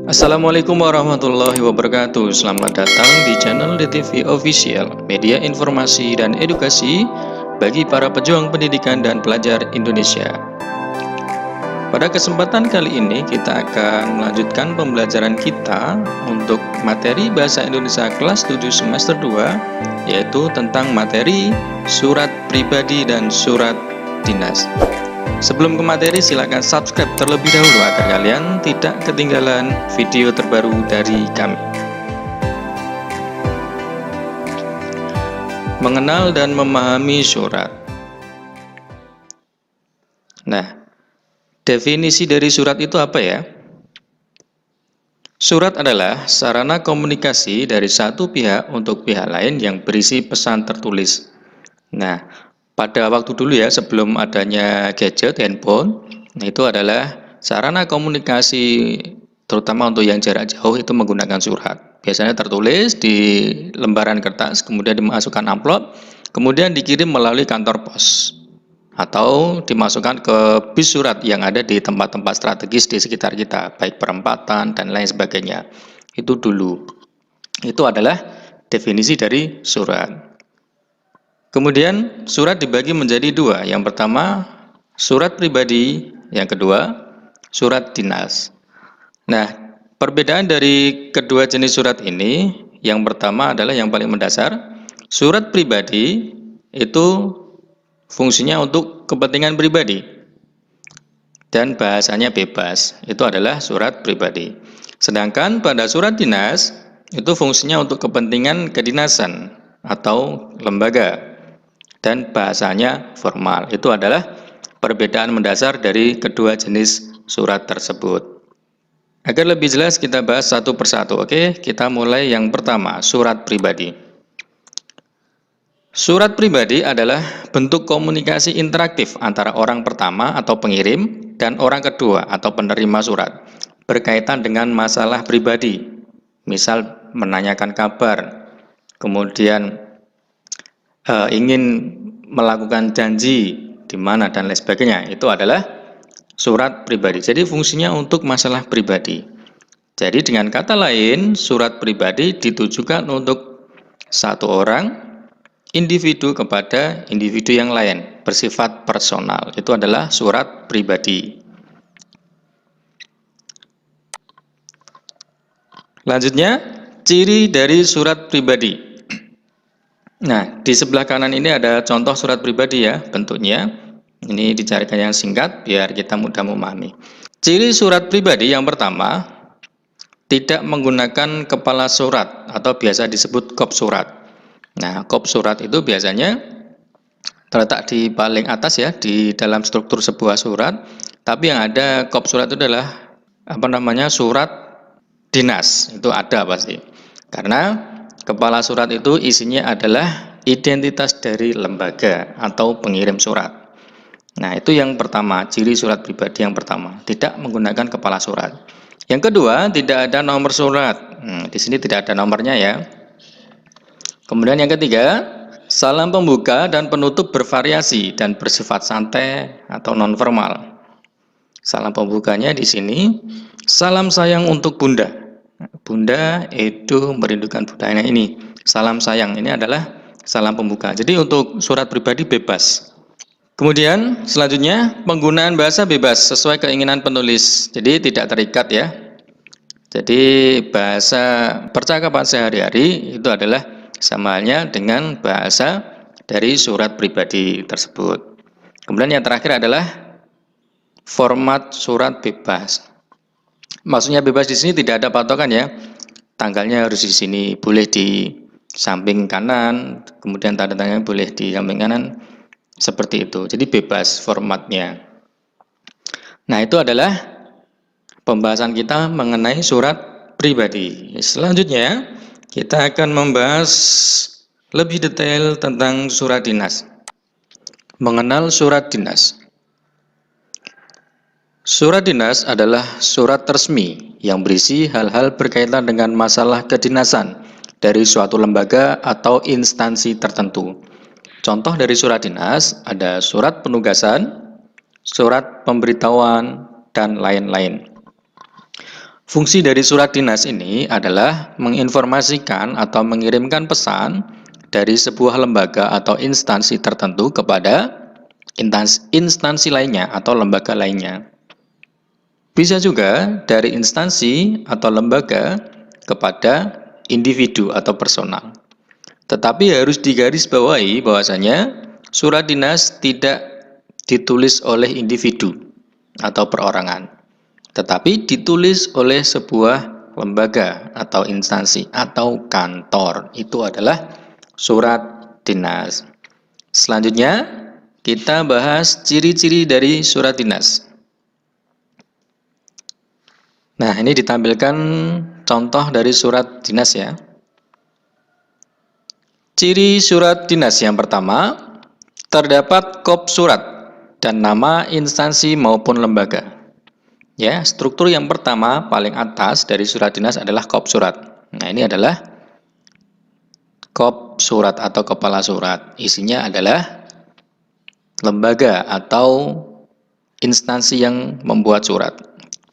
Assalamualaikum warahmatullahi wabarakatuh. Selamat datang di channel DTV Official, media informasi dan edukasi bagi para pejuang pendidikan dan pelajar Indonesia. Pada kesempatan kali ini kita akan melanjutkan pembelajaran kita untuk materi Bahasa Indonesia kelas 7 semester 2, yaitu tentang materi surat pribadi dan surat dinas. Sebelum ke materi, silakan subscribe terlebih dahulu agar kalian tidak ketinggalan video terbaru dari kami. Mengenal dan memahami surat. Nah, definisi dari surat itu apa ya? Surat adalah sarana komunikasi dari satu pihak untuk pihak lain yang berisi pesan tertulis. Nah, pada waktu dulu ya, sebelum adanya gadget, handphone, itu adalah sarana komunikasi terutama untuk yang jarak jauh itu menggunakan surat. Biasanya tertulis di lembaran kertas, kemudian dimasukkan amplop, kemudian dikirim melalui kantor pos atau dimasukkan ke bis surat yang ada di tempat-tempat strategis di sekitar kita, baik perempatan dan lain sebagainya. Itu dulu. Itu adalah definisi dari surat. Kemudian surat dibagi menjadi dua. Yang pertama surat pribadi, yang kedua surat dinas. Nah, perbedaan dari kedua jenis surat ini, yang pertama adalah yang paling mendasar. Surat pribadi itu fungsinya untuk kepentingan pribadi dan bahasanya bebas. Itu adalah surat pribadi. Sedangkan pada surat dinas itu fungsinya untuk kepentingan kedinasan atau lembaga dan bahasanya formal. Itu adalah perbedaan mendasar dari kedua jenis surat tersebut. Agar lebih jelas kita bahas satu persatu. Oke, kita mulai yang pertama, surat pribadi. Surat pribadi adalah bentuk komunikasi interaktif antara orang pertama atau pengirim dan orang kedua atau penerima surat berkaitan dengan masalah pribadi. Misal menanyakan kabar, kemudian ingin melakukan janji di mana dan lain sebagainya. Itu adalah surat pribadi. Jadi fungsinya untuk masalah pribadi. Jadi dengan kata lain, surat pribadi ditujukan untuk satu orang, individu kepada individu yang lain, bersifat personal. Itu adalah surat pribadi. Lanjutnya, ciri dari surat pribadi. Nah, di sebelah kanan ini ada contoh surat pribadi ya, bentuknya. Ini dicarikan yang singkat biar kita mudah memahami. Ciri surat pribadi yang pertama, tidak menggunakan kepala surat atau biasa disebut kop surat. Nah, kop surat itu biasanya terletak di paling atas ya, di dalam struktur sebuah surat. Tapi yang ada kop surat itu adalah surat dinas. Itu ada pasti. Karena kepala surat itu isinya adalah identitas dari lembaga atau pengirim surat. Nah, itu yang pertama, ciri surat pribadi yang pertama, tidak menggunakan kepala surat. Yang kedua, tidak ada nomor surat. Di sini tidak ada nomornya ya. Kemudian yang ketiga, salam pembuka dan penutup bervariasi dan bersifat santai atau nonformal. Salam pembukanya di sini, salam sayang untuk Bunda. Bunda itu merindukan budayanya ini. Salam sayang ini adalah salam pembuka. Jadi untuk surat pribadi bebas. Kemudian selanjutnya penggunaan bahasa bebas sesuai keinginan penulis. Jadi tidak terikat ya. Jadi bahasa percakapan sehari-hari itu adalah sama halnya dengan bahasa dari surat pribadi tersebut. Kemudian yang terakhir adalah format surat bebas. Maksudnya bebas di sini tidak ada patokan ya. Tanggalnya harus di sini, boleh di samping kanan, kemudian tanda tangannya boleh di samping kanan, seperti itu. Jadi bebas formatnya. Nah, itu adalah pembahasan kita mengenai surat pribadi. Selanjutnya, kita akan membahas lebih detail tentang surat dinas. Mengenal surat dinas. Surat dinas adalah surat resmi yang berisi hal-hal berkaitan dengan masalah kedinasan dari suatu lembaga atau instansi tertentu. Contoh dari surat dinas ada surat penugasan, surat pemberitahuan, dan lain-lain. Fungsi dari surat dinas ini adalah menginformasikan atau mengirimkan pesan dari sebuah lembaga atau instansi tertentu kepada instansi lainnya atau lembaga lainnya. Bisa juga dari instansi atau lembaga kepada individu atau personal. Tetapi harus digarisbawahi bahwasanya surat dinas tidak ditulis oleh individu atau perorangan, tetapi ditulis oleh sebuah lembaga atau instansi atau kantor. Itu adalah surat dinas. Selanjutnya, kita bahas ciri-ciri dari surat dinas. Nah, ini ditampilkan contoh dari surat dinas ya. Ciri surat dinas yang pertama, terdapat kop surat dan nama instansi maupun lembaga. Ya, struktur yang pertama paling atas dari surat dinas adalah kop surat. Nah, ini adalah kop surat atau kepala surat. Isinya adalah lembaga atau instansi yang membuat surat.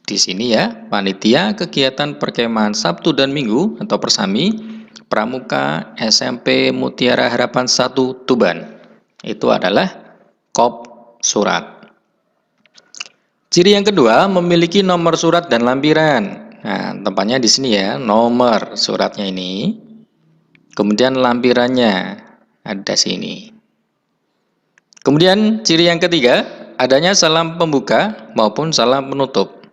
Di sini ya, panitia kegiatan perkemahan Sabtu dan Minggu atau Persami Pramuka SMP Mutiara Harapan 1 Tuban. Itu adalah kop surat. Ciri yang kedua, memiliki nomor surat dan lampiran. Nah, tempatnya di sini ya, nomor suratnya ini. Kemudian lampirannya ada sini. Kemudian ciri yang ketiga, adanya salam pembuka maupun salam penutup.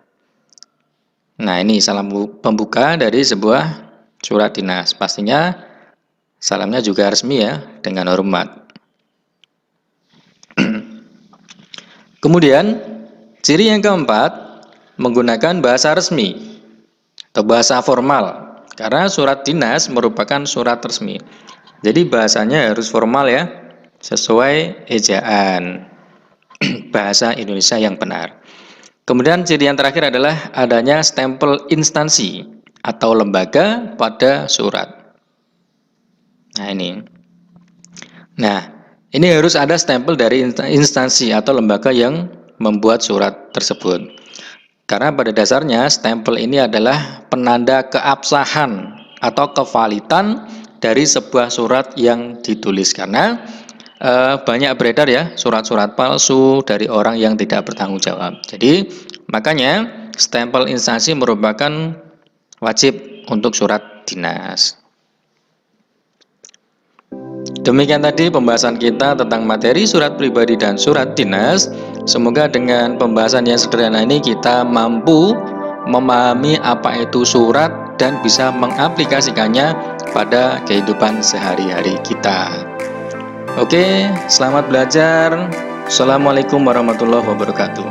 Nah, ini salam pembuka dari sebuah surat dinas. Pastinya salamnya juga resmi ya, dengan hormat. Kemudian, ciri yang keempat, menggunakan bahasa resmi atau bahasa formal. Karena surat dinas merupakan surat resmi. Jadi bahasanya harus formal ya, sesuai ejaan bahasa Indonesia yang benar. Kemudian ciri yang terakhir adalah adanya stempel instansi atau lembaga pada surat. Nah, ini harus ada stempel dari instansi atau lembaga yang membuat surat tersebut. Karena pada dasarnya stempel ini adalah penanda keabsahan atau kevalitan dari sebuah surat yang ditulis. Karena banyak beredar ya surat-surat palsu dari orang yang tidak bertanggung jawab. Jadi makanya stempel instansi merupakan wajib untuk surat dinas. Demikian tadi pembahasan kita tentang materi surat pribadi dan surat dinas. Semoga dengan pembahasan yang sederhana ini kita mampu memahami apa itu surat dan bisa mengaplikasikannya pada kehidupan sehari-hari kita. Oke, selamat belajar. Assalamualaikum warahmatullahi wabarakatuh.